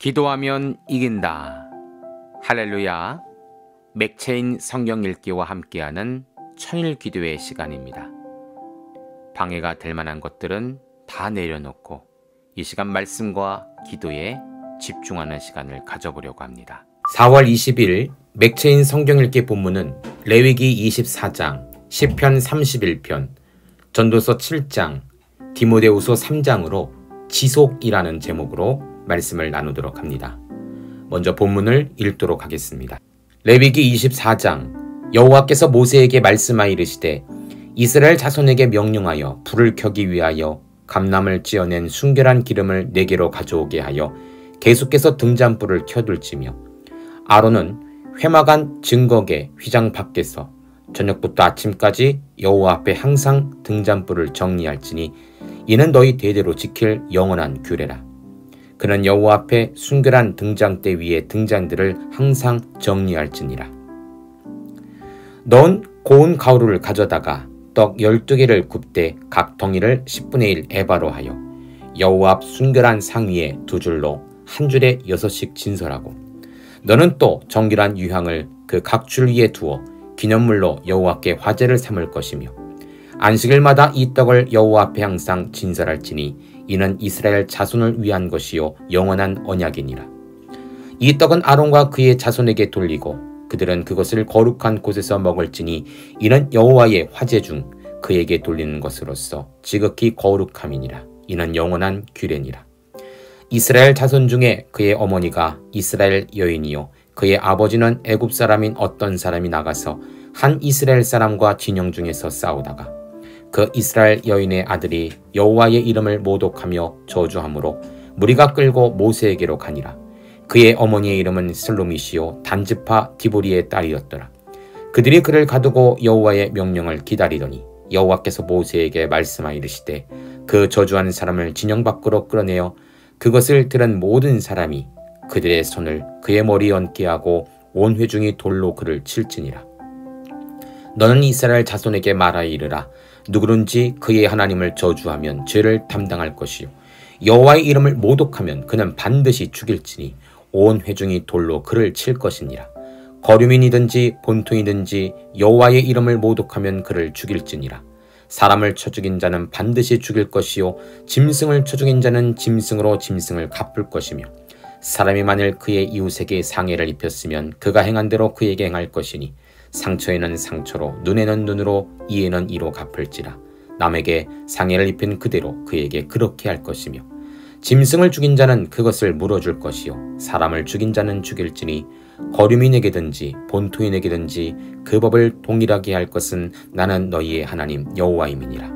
기도하면 이긴다. 할렐루야. 맥체인 성경 읽기와 함께하는 천일 기도의 시간입니다. 방해가 될 만한 것들은 다 내려놓고 이 시간 말씀과 기도에 집중하는 시간을 가져보려고 합니다. 4월 20일 맥체인 성경 읽기 본문은 레위기 24장, 시편 31편, 전도서 7장, 디모데후서 3장으로 지속이라는 제목으로 말씀을 나누도록 합니다. 먼저 본문을 읽도록 하겠습니다. 레위기 24장. 여호와께서 모세에게 말씀하여 이르시되 이스라엘 자손에게 명령하여 불을 켜기 위하여 감람을 찌어낸 순결한 기름을 네게로 가져오게 하여 계속해서 등잔불을 켜둘지며 아론은 회막안 증거계 휘장 밖에서 저녁부터 아침까지 여호와 앞에 항상 등잔불을 정리할지니 이는 너희 대대로 지킬 영원한 규례라. 그는 여호와 앞에 순결한 등장대 위에 등잔들을 항상 정리할지니라. 넌 고운 가루를 가져다가 떡 12개를 굽되 각 덩이를 10분의 1 에바로 하여 여호와 앞 순결한 상 위에 두 줄로 한 줄에 6씩 진설하고 너는 또 정결한 유향을 그 각 줄 위에 두어 기념물로 여호와께 화제를 삼을 것이며 안식일마다 이 떡을 여호와 앞에 항상 진설할지니 이는 이스라엘 자손을 위한 것이요 영원한 언약이니라. 이 떡은 아론과 그의 자손에게 돌리고 그들은 그것을 거룩한 곳에서 먹을지니 이는 여호와의 화제 중 그에게 돌리는 것으로서 지극히 거룩함이니라. 이는 영원한 규례니라. 이스라엘 자손 중에 그의 어머니가 이스라엘 여인이요 그의 아버지는 애굽 사람인 어떤 사람이 나가서 한 이스라엘 사람과 진영 중에서 싸우다가 그 이스라엘 여인의 아들이 여호와의 이름을 모독하며 저주함으로 무리가 끌고 모세에게로 가니라. 그의 어머니의 이름은 슬로미시요 단지파 디보리의 딸이었더라. 그들이 그를 가두고 여호와의 명령을 기다리더니 여호와께서 모세에게 말씀하여 이르시되 그 저주한 사람을 진영 밖으로 끌어내어 그것을 들은 모든 사람이 그들의 손을 그의 머리에 얹게 하고 온 회중이 돌로 그를 칠지니라. 너는 이스라엘 자손에게 말하여 이르라. 누구든지 그의 하나님을 저주하면 죄를 담당할 것이요 여호와의 이름을 모독하면 그는 반드시 죽일지니 온 회중이 돌로 그를 칠 것이니라. 거류민이든지 본토이든지 여호와의 이름을 모독하면 그를 죽일지니라. 사람을 쳐 죽인 자는 반드시 죽일 것이요 짐승을 쳐 죽인 자는 짐승으로 짐승을 갚을 것이며 사람이 만일 그의 이웃에게 상해를 입혔으면 그가 행한 대로 그에게 행할 것이니 상처에는 상처로 눈에는 눈으로 이에는 이로 갚을지라. 남에게 상해를 입힌 그대로 그에게 그렇게 할 것이며 짐승을 죽인 자는 그것을 물어줄 것이요 사람을 죽인 자는 죽일지니 거류민에게든지 본토인에게든지 그 법을 동일하게 할 것은 나는 너희의 하나님 여호와임이니라.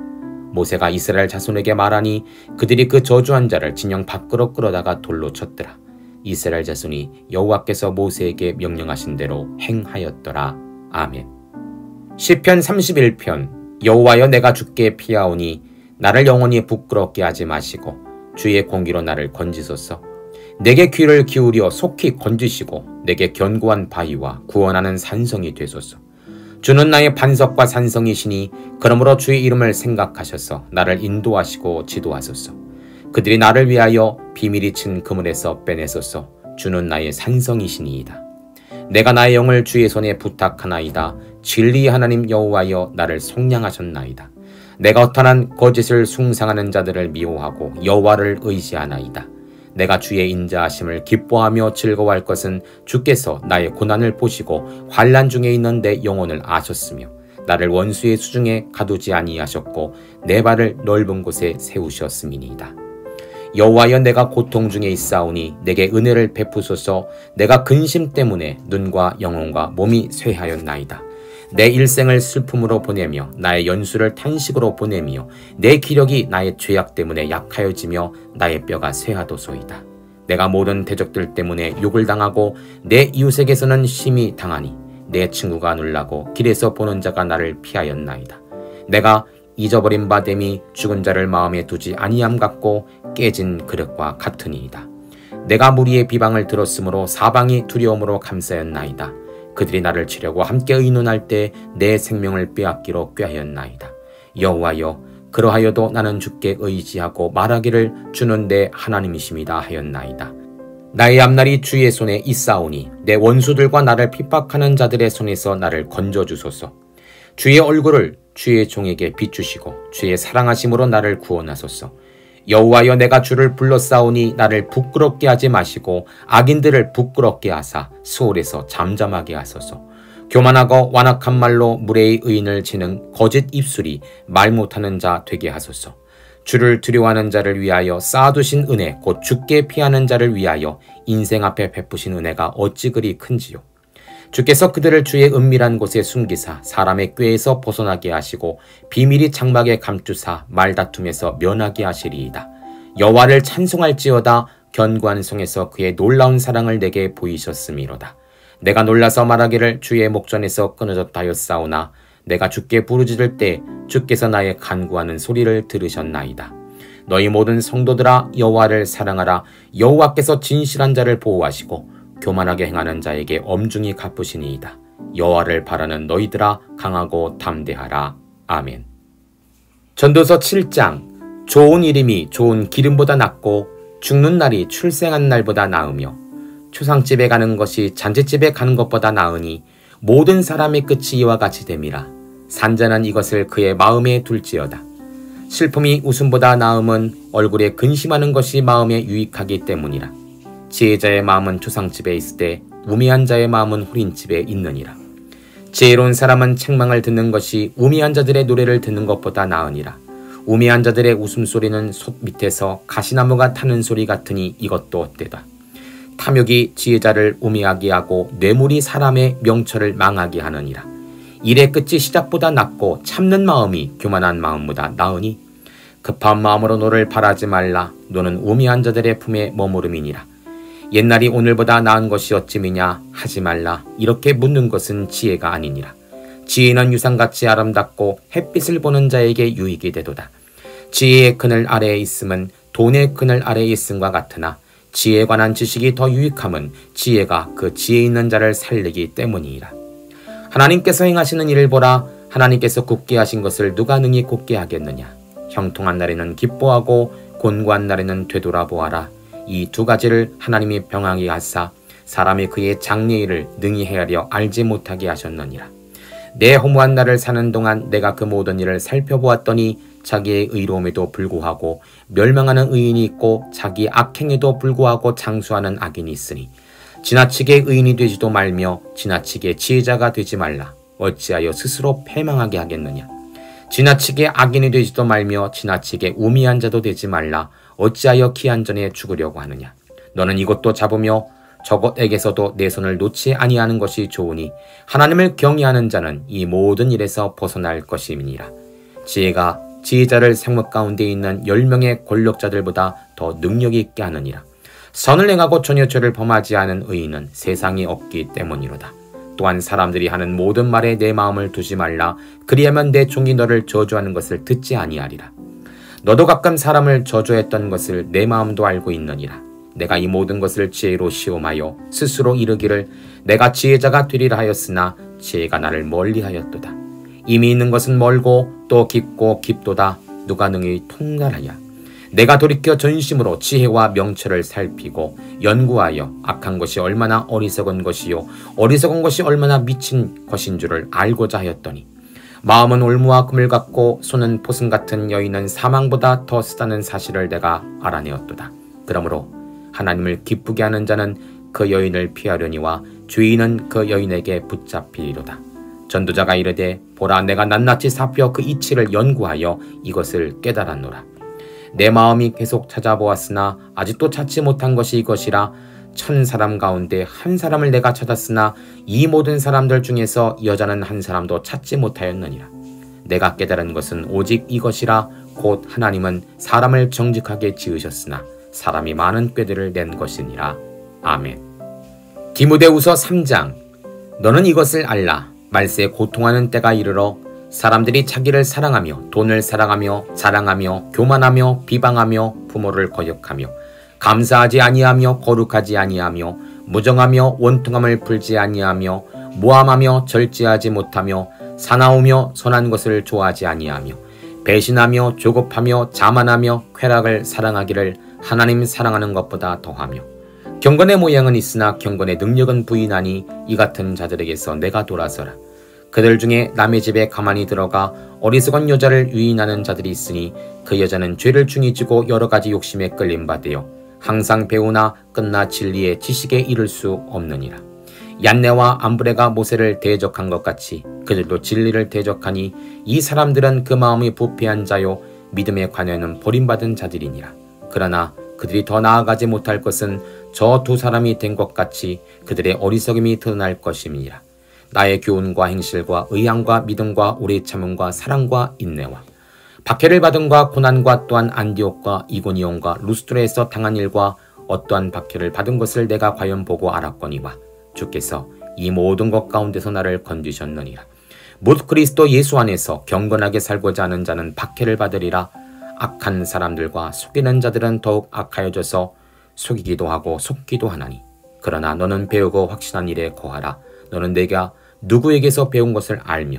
모세가 이스라엘 자손에게 말하니 그들이 그 저주한 자를 진영 밖으로 끌어다가 돌로 쳤더라. 이스라엘 자손이 여호와께서 모세에게 명령하신 대로 행하였더라. 아멘. 시편 31편. 여호와여 내가 주께 피하오니 나를 영원히 부끄럽게 하지 마시고 주의 공기로 나를 건지소서. 내게 귀를 기울여 속히 건지시고 내게 견고한 바위와 구원하는 산성이 되소서. 주는 나의 반석과 산성이시니 그러므로 주의 이름을 생각하셔서 나를 인도하시고 지도하소서. 그들이 나를 위하여 비밀이 친 그물에서 빼내소서. 주는 나의 산성이시니이다. 내가 나의 영을 주의 손에 부탁하나이다. 진리의 하나님 여호와여 나를 속량하셨나이다. 내가 허탄한 거짓을 숭상하는 자들을 미워하고 여호와를 의지하나이다. 내가 주의 인자하심을 기뻐하며 즐거워할 것은 주께서 나의 고난을 보시고 환난 중에 있는 내 영혼을 아셨으며 나를 원수의 수중에 가두지 아니하셨고 내 발을 넓은 곳에 세우셨음이니이다. 여호와여 내가 고통 중에 있사오니 내게 은혜를 베푸소서. 내가 근심 때문에 눈과 영혼과 몸이 쇠하였나이다. 내 일생을 슬픔으로 보내며 나의 연수를 탄식으로 보내며 내 기력이 나의 죄악 때문에 약하여지며 나의 뼈가 쇠하도소이다. 내가 모든 대적들 때문에 욕을 당하고 내 이웃에게서는 심히 당하니 내 친구가 놀라고 길에서 보는 자가 나를 피하였나이다. 내가 잊어버린 바 됨이 죽은 자를 마음에 두지 아니함 같고 깨진 그릇과 같으니이다. 내가 무리의 비방을 들었으므로 사방이 두려움으로 감싸였나이다. 그들이 나를 치려고 함께 의논할 때 내 생명을 빼앗기로 꾀하였나이다. 여호와여 그러하여도 나는 주께 의지하고 말하기를 주는 내 하나님이십니다 하였나이다. 나의 앞날이 주의 손에 있사오니 내 원수들과 나를 핍박하는 자들의 손에서 나를 건져주소서. 주의 얼굴을 주의 종에게 비추시고 주의 사랑하심으로 나를 구원하소서. 여호와여, 내가 주를 불러싸오니 나를 부끄럽게 하지 마시고 악인들을 부끄럽게 하사 수월에서 잠잠하게 하소서. 교만하고 완악한 말로 무례의 의인을 치는 거짓 입술이 말 못하는 자 되게 하소서. 주를 두려워하는 자를 위하여 쌓아두신 은혜 곧 주께 피하는 자를 위하여 인생 앞에 베푸신 은혜가 어찌 그리 큰지요. 주께서 그들을 주의 은밀한 곳에 숨기사 사람의 꾀에서 벗어나게 하시고 비밀이 장막에 감추사 말다툼에서 면하게 하시리이다. 여호와를 찬송할지어다. 견고한 성에서 그의 놀라운 사랑을 내게 보이셨음이로다. 내가 놀라서 말하기를 주의 목전에서 끊어졌다 하였사오나 내가 주께 부르짖을 때 주께서 나의 간구하는 소리를 들으셨나이다. 너희 모든 성도들아, 여호와를 사랑하라. 여호와께서 진실한 자를 보호하시고 교만하게 행하는 자에게 엄중히 갚으시니이다. 여호와를 바라는 너희들아, 강하고 담대하라. 아멘. 전도서 7장. 좋은 이름이 좋은 기름보다 낫고 죽는 날이 출생한 날보다 나으며 초상집에 가는 것이 잔치집에 가는 것보다 나으니 모든 사람의 끝이 이와 같이 됨이라. 산자는 이것을 그의 마음에 둘지어다. 슬픔이 웃음보다 나음은 얼굴에 근심하는 것이 마음에 유익하기 때문이라. 지혜자의 마음은 초상집에 있을 때 우매한 자의 마음은 후린집에 있느니라. 지혜로운 사람은 책망을 듣는 것이 우매한 자들의 노래를 듣는 것보다 나으니라. 우매한 자들의 웃음소리는 솥 밑에서 가시나무가 타는 소리 같으니 이것도 어때다. 탐욕이 지혜자를 우매하게 하고 뇌물이 사람의 명철을 망하게 하느니라. 일의 끝이 시작보다 낫고 참는 마음이 교만한 마음보다 나으니 급한 마음으로 너를 바라지 말라. 너는 우매한 자들의 품에 머무름이니라. 옛날이 오늘보다 나은 것이 어찌미냐 하지 말라. 이렇게 묻는 것은 지혜가 아니니라. 지혜는 유상같이 아름답고 햇빛을 보는 자에게 유익이 되도다. 지혜의 그늘 아래에 있음은 돈의 그늘 아래에 있음과 같으나 지혜에 관한 지식이 더 유익함은 지혜가 그 지혜 있는 자를 살리기 때문이라. 하나님께서 행하시는 일을 보라. 하나님께서 굳게 하신 것을 누가 능히 굳게 하겠느냐. 형통한 날에는 기뻐하고 곤고한 날에는 되돌아보아라. 이 두 가지를 하나님이 병하게 하사 사람이 그의 장래일을 능히 헤아려 알지 못하게 하셨느니라. 내 허무한 날을 사는 동안 내가 그 모든 일을 살펴보았더니 자기의 의로움에도 불구하고 멸망하는 의인이 있고 자기 악행에도 불구하고 장수하는 악인이 있으니 지나치게 의인이 되지도 말며 지나치게 지혜자가 되지 말라. 어찌하여 스스로 패망하게 하겠느냐. 지나치게 악인이 되지도 말며 지나치게 우매한 자도 되지 말라. 어찌하여 기한 전에 죽으려고 하느냐. 너는 이것도 잡으며 저것에게서도 내 손을 놓지 아니하는 것이 좋으니 하나님을 경외하는 자는 이 모든 일에서 벗어날 것임이니라. 지혜가 지혜자를 생목 가운데 있는 10명의 권력자들보다 더 능력이 있게 하느니라. 선을 행하고 전혀 죄를 범하지 않은 의인은 세상에 없기 때문이로다. 또한 사람들이 하는 모든 말에 내 마음을 두지 말라. 그리하면 내 종이 너를 저주하는 것을 듣지 아니하리라. 너도 가끔 사람을 저주했던 것을 내 마음도 알고 있느니라. 내가 이 모든 것을 지혜로 시험하여 스스로 이르기를 내가 지혜자가 되리라 하였으나 지혜가 나를 멀리하였도다. 이미 있는 것은 멀고 또 깊고 깊도다. 누가 능히 통달하랴. 내가 돌이켜 전심으로 지혜와 명철을 살피고 연구하여 악한 것이 얼마나 어리석은 것이요 어리석은 것이 얼마나 미친 것인 줄을 알고자 하였더니 마음은 올무와 금을 같고 손은 포승 같은 여인은 사망보다 더 쓰다는 사실을 내가 알아내었도다. 그러므로 하나님을 기쁘게 하는 자는 그 여인을 피하려니와 죄인은 그 여인에게 붙잡히리로다. 전도자가 이르되 보라, 내가 낱낱이 살펴 그 이치를 연구하여 이것을 깨달았노라. 내 마음이 계속 찾아보았으나 아직도 찾지 못한 것이 이것이라. 1000사람 가운데 한 사람을 내가 찾았으나 이 모든 사람들 중에서 여자는 한 사람도 찾지 못하였느니라. 내가 깨달은 것은 오직 이것이라. 곧 하나님은 사람을 정직하게 지으셨으나 사람이 많은 꾀들을 낸 것이니라. 아멘. 디모데후서 3장. 너는 이것을 알라. 말세에 고통하는 때가 이르러 사람들이 자기를 사랑하며 돈을 사랑하며 자랑하며 교만하며 비방하며 부모를 거역하며 감사하지 아니하며 거룩하지 아니하며 무정하며 원통함을 풀지 아니하며 모함하며 절제하지 못하며 사나우며 선한 것을 좋아하지 아니하며 배신하며 조급하며 자만하며 쾌락을 사랑하기를 하나님 사랑하는 것보다 더하며 경건의 모양은 있으나 경건의 능력은 부인하니 이 같은 자들에게서 내가 돌아서라. 그들 중에 남의 집에 가만히 들어가 어리석은 여자를 유인하는 자들이 있으니 그 여자는 죄를 중히 지고 여러 가지 욕심에 끌림 받되어 항상 배우나 끝나 진리의 지식에 이를 수 없느니라. 얀네와 암브레가 모세를 대적한 것 같이 그들도 진리를 대적하니 이 사람들은 그 마음이 부패한 자요 믿음에 관여는 버림받은 자들이니라. 그러나 그들이 더 나아가지 못할 것은 저 두 사람이 된 것 같이 그들의 어리석음이 드러날 것임이니라. 나의 교훈과 행실과 의향과 믿음과 오래 참음과 사랑과 인내와 박해를 받음과 고난과 또한 안디옥과 이고니온과 루스드라에서 당한 일과 어떠한 박해를 받은 것을 내가 과연 보고 알았거니와 주께서 이 모든 것 가운데서 나를 건지셨느니라. 못 그리스도 예수 안에서 경건하게 살고자 하는 자는 박해를 받으리라. 악한 사람들과 속이는 자들은 더욱 악하여져서 속이기도 하고 속기도 하나니 그러나 너는 배우고 확신한 일에 거하라. 너는 내가 누구에게서 배운 것을 알며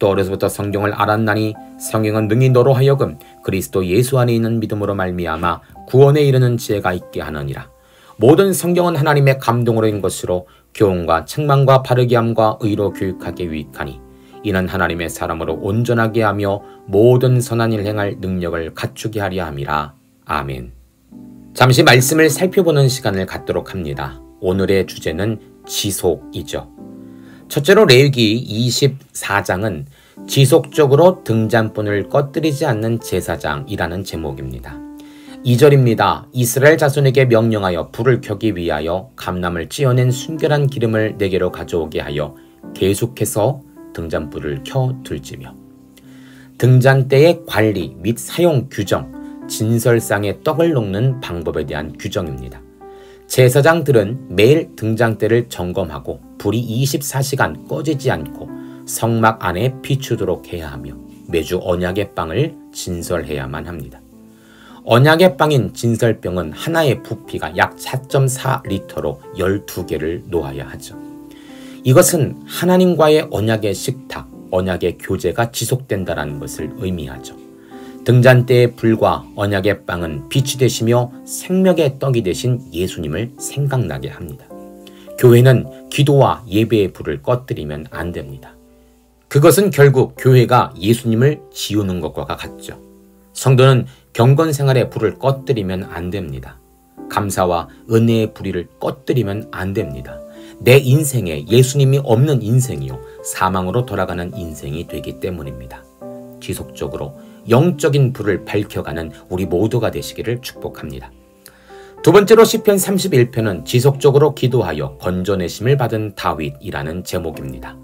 또 어려서부터 성경을 알았나니 성경은 능히 너로 하여금 그리스도 예수 안에 있는 믿음으로 말미암아 구원에 이르는 지혜가 있게 하느니라. 모든 성경은 하나님의 감동으로 인 것으로 교훈과 책망과 바르게 함과 의로 교육하게 유익하니 이는 하나님의 사람으로 온전하게 하며 모든 선한 일 행할 능력을 갖추게 하려 함이라. 아멘. 잠시 말씀을 살펴보는 시간을 갖도록 합니다. 오늘의 주제는 지속이죠. 첫째로 레위기 24장은 지속적으로 등잔불을 꺼뜨리지 않는 제사장이라는 제목입니다. 2절입니다. 이스라엘 자손에게 명령하여 불을 켜기 위하여 감람을 찌어낸 순결한 기름을 내게로 가져오게 하여 계속해서 등잔불을 켜둘지며 등잔대의 관리 및 사용 규정, 진설상에 떡을 놓는 방법에 대한 규정입니다. 제사장들은 매일 등잔대를 점검하고 불이 24시간 꺼지지 않고 성막 안에 비추도록 해야 하며 매주 언약의 빵을 진설해야만 합니다. 언약의 빵인 진설병은 하나의 부피가 약 4.4리터로 12개를 놓아야 하죠. 이것은 하나님과의 언약의 식탁, 언약의 교제가 지속된다는 것을 의미하죠. 등잔대의 불과 언약의 빵은 빛이 되시며 생명의 떡이 되신 예수님을 생각나게 합니다. 교회는 기도와 예배의 불을 꺼뜨리면 안 됩니다. 그것은 결국 교회가 예수님을 지우는 것과 같죠. 성도는 경건 생활의 불을 꺼뜨리면 안 됩니다. 감사와 은혜의 불의를 꺼뜨리면 안 됩니다. 내 인생에 예수님이 없는 인생이요 사망으로 돌아가는 인생이 되기 때문입니다. 지속적으로 영적인 불을 밝혀가는 우리 모두가 되시기를 축복합니다. 두 번째로 시편 31편은 지속적으로 기도하여 건져내심을 받은 다윗이라는 제목입니다.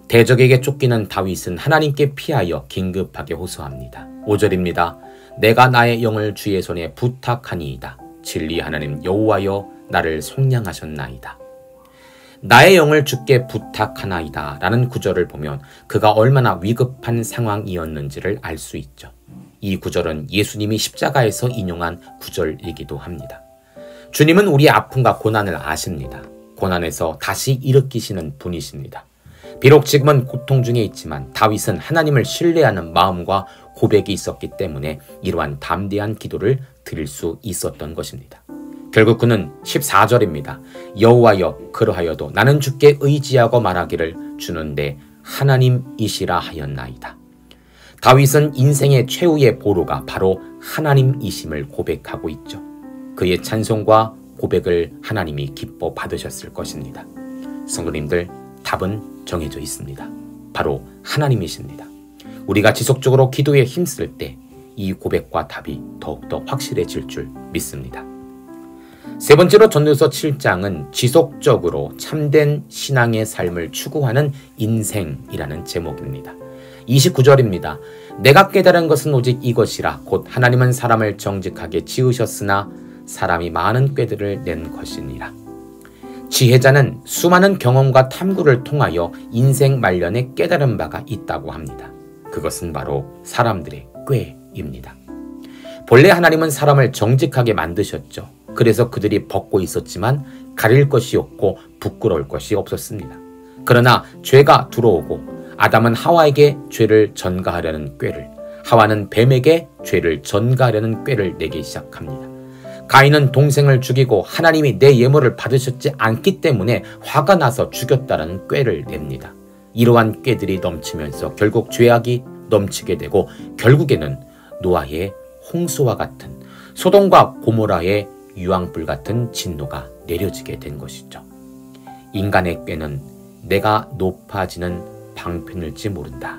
대적에게 쫓기는 다윗은 하나님께 피하여 긴급하게 호소합니다. 5절입니다. 내가 나의 영을 주의 손에 부탁하니이다. 진리 하나님 여호와여 나를 속량하셨나이다. 나의 영을 주께 부탁하나이다 라는 구절을 보면 그가 얼마나 위급한 상황이었는지를 알 수 있죠. 이 구절은 예수님이 십자가에서 인용한 구절이기도 합니다. 주님은 우리의 아픔과 고난을 아십니다. 고난에서 다시 일으키시는 분이십니다. 비록 지금은 고통 중에 있지만 다윗은 하나님을 신뢰하는 마음과 고백이 있었기 때문에 이러한 담대한 기도를 드릴 수 있었던 것입니다. 결국 그는 14절입니다. 여호와여 그러하여도 나는 주께 의지하고 말하기를 주는 내 하나님이시라 하였나이다. 다윗은 인생의 최후의 보루가 바로 하나님이심을 고백하고 있죠. 그의 찬송과 고백을 하나님이 기뻐 받으셨을 것입니다. 성도님들, 답은 정해져 있습니다. 바로 하나님이십니다. 우리가 지속적으로 기도에 힘쓸 때 이 고백과 답이 더욱더 확실해질 줄 믿습니다. 세 번째로 전도서 7장은 지속적으로 참된 신앙의 삶을 추구하는 인생이라는 제목입니다. 29절입니다. 내가 깨달은 것은 오직 이것이라 곧 하나님은 사람을 정직하게 지으셨으나 사람이 많은 꾀들을 낸 것이니라. 지혜자는 수많은 경험과 탐구를 통하여 인생 말년에 깨달은 바가 있다고 합니다. 그것은 바로 사람들의 꾀입니다. 본래 하나님은 사람을 정직하게 만드셨죠. 그래서 그들이 벗고 있었지만 가릴 것이 없고 부끄러울 것이 없었습니다. 그러나 죄가 들어오고 아담은 하와에게 죄를 전가하려는 꾀를, 하와는 뱀에게 죄를 전가하려는 꾀를 내기 시작합니다. 가인은 동생을 죽이고 하나님이 내 예물을 받으셨지 않기 때문에 화가 나서 죽였다는 꾀를 냅니다. 이러한 꾀들이 넘치면서 결국 죄악이 넘치게 되고 결국에는 노아의 홍수와 같은, 소돔과 고모라의 유황불 같은 진노가 내려지게 된 것이죠. 인간의 꾀는 내가 높아지는 방편일지 모른다.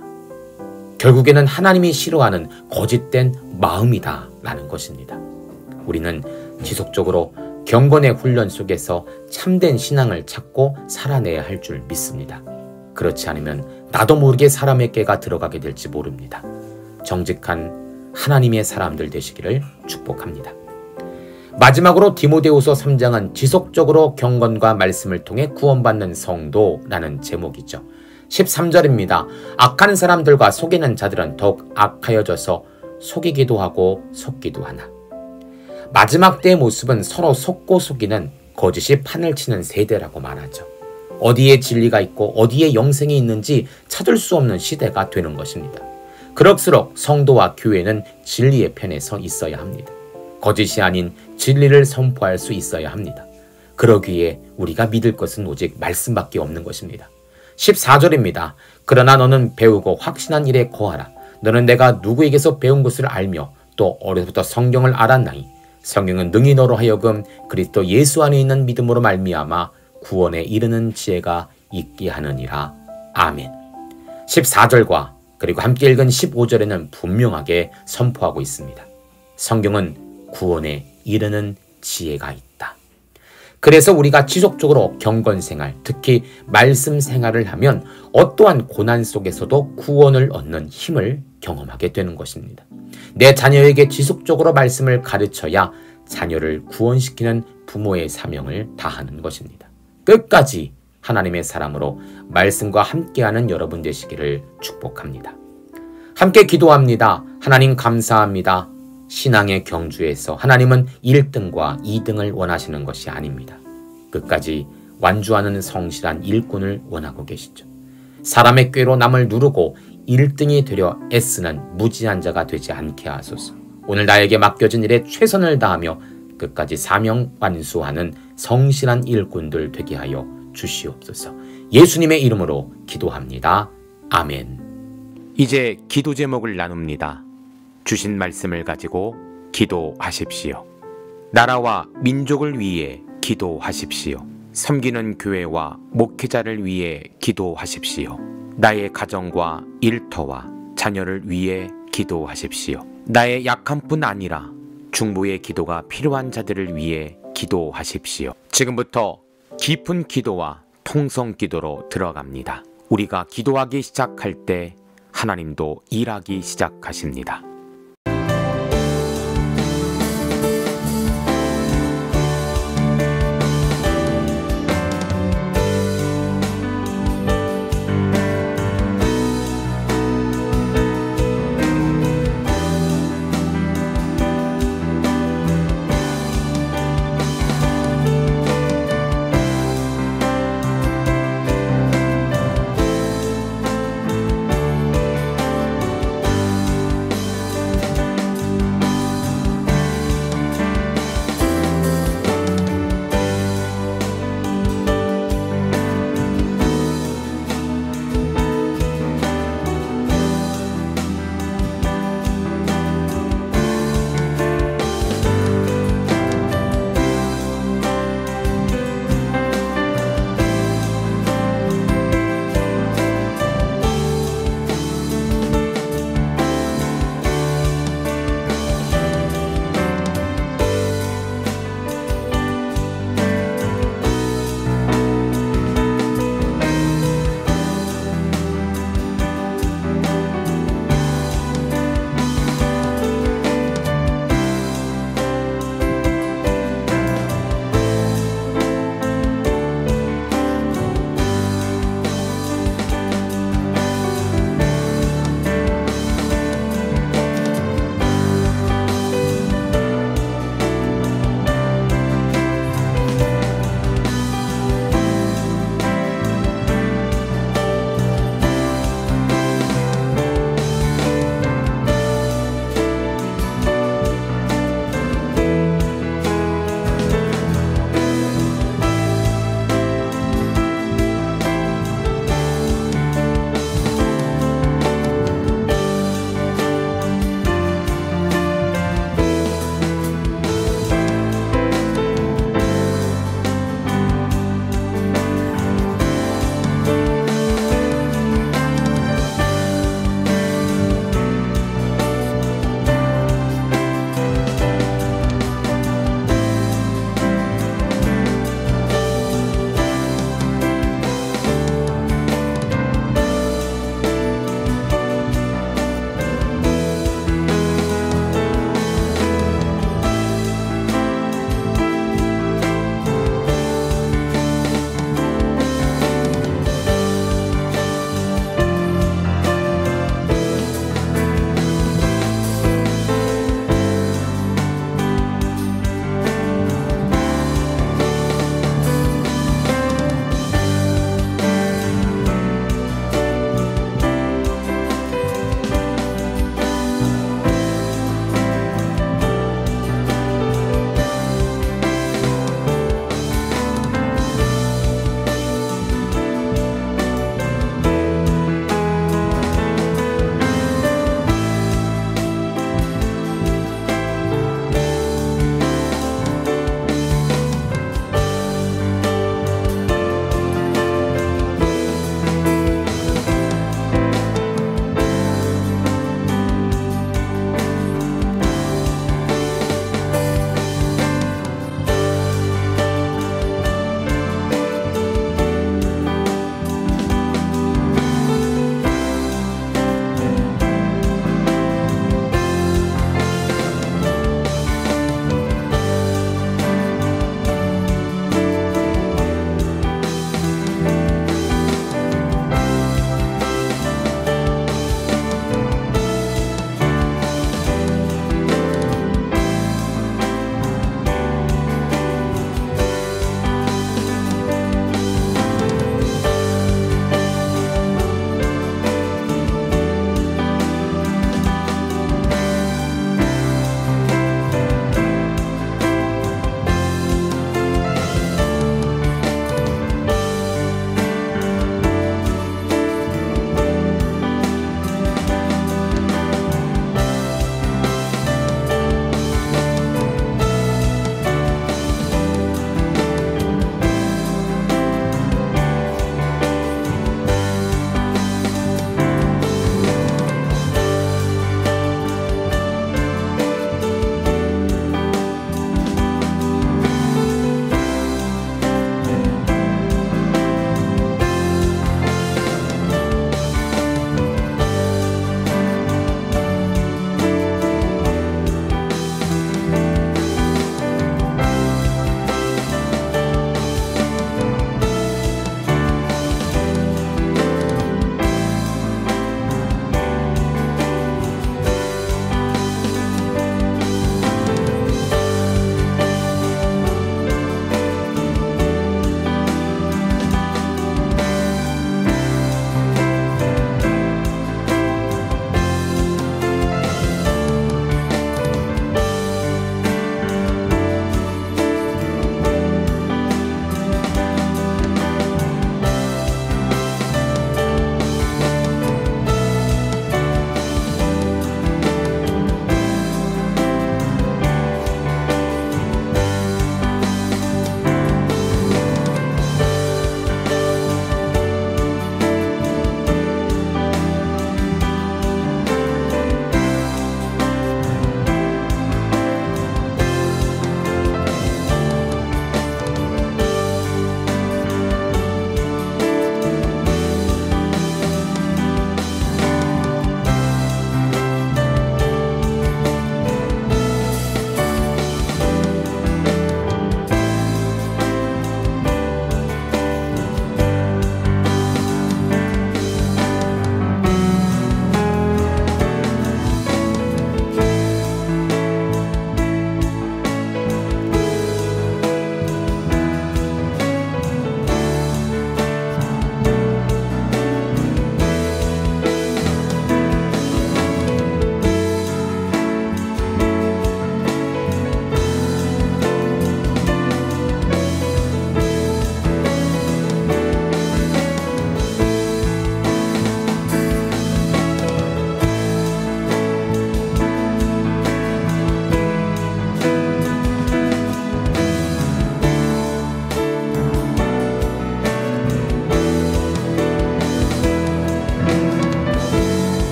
결국에는 하나님이 싫어하는 거짓된 마음이다 라는 것입니다. 우리는 지속적으로 경건의 훈련 속에서 참된 신앙을 찾고 살아내야 할 줄 믿습니다. 그렇지 않으면 나도 모르게 사람의 꾀가 들어가게 될지 모릅니다. 정직한 하나님의 사람들 되시기를 축복합니다. 마지막으로 디모데후서 3장은 지속적으로 경건과 말씀을 통해 구원받는 성도라는 제목이죠. 13절입니다. 악한 사람들과 속이는 자들은 더욱 악하여져서 속이기도 하고 속기도 하나. 마지막 때의 모습은 서로 속고 속이는 거짓이 판을 치는 세대라고 말하죠. 어디에 진리가 있고 어디에 영생이 있는지 찾을 수 없는 시대가 되는 것입니다. 그럴수록 성도와 교회는 진리의 편에 서 있어야 합니다. 거짓이 아닌 진리를 선포할 수 있어야 합니다. 그러기에 우리가 믿을 것은 오직 말씀밖에 없는 것입니다. 14절입니다. 그러나 너는 배우고 확신한 일에 거하라. 너는 내가 누구에게서 배운 것을 알며 또 어려서부터 성경을 알았나니 성경은 능히 너로 하여금 그리스도 예수 안에 있는 믿음으로 말미암아 구원에 이르는 지혜가 있게 하느니라. 아멘. 14절과 그리고 함께 읽은 15절에는 분명하게 선포하고 있습니다. 성경은 구원에 이르는 지혜가 있다. 그래서 우리가 지속적으로 경건생활, 특히 말씀 생활을 하면 어떠한 고난 속에서도 구원을 얻는 힘을 경험하게 되는 것입니다. 내 자녀에게 지속적으로 말씀을 가르쳐야 자녀를 구원시키는 부모의 사명을 다하는 것입니다. 끝까지 하나님의 사람으로 말씀과 함께하는 여러분 되시기를 축복합니다. 함께 기도합니다. 하나님 감사합니다. 신앙의 경주에서 하나님은 1등과 2등을 원하시는 것이 아닙니다. 끝까지 완주하는 성실한 일꾼을 원하고 계시죠. 사람의 꾀로 남을 누르고 1등이 되려 애쓰는 무지한 자가 되지 않게 하소서. 오늘 나에게 맡겨진 일에 최선을 다하며 끝까지 사명 완수하는 성실한 일꾼들 되게 하여 주시옵소서. 예수님의 이름으로 기도합니다. 아멘. 이제 기도 제목을 나눕니다. 주신 말씀을 가지고 기도하십시오. 나라와 민족을 위해 기도하십시오. 섬기는 교회와 목회자를 위해 기도하십시오. 나의 가정과 일터와 자녀를 위해 기도하십시오. 나의 약한 뿐 아니라 중보의 기도가 필요한 자들을 위해 기도하십시오. 지금부터 깊은 기도와 통성 기도로 들어갑니다. 우리가 기도하기 시작할 때 하나님도 일하기 시작하십니다.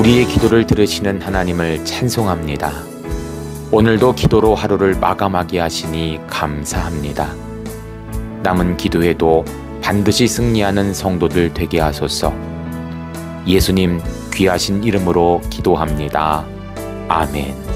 우리의 기도를 들으시는 하나님을 찬송합니다. 오늘도 기도로 하루를 마감하게 하시니 감사합니다. 남은 기도에도 반드시 승리하는 성도들 되게 하소서. 예수님 귀하신 이름으로 기도합니다. 아멘.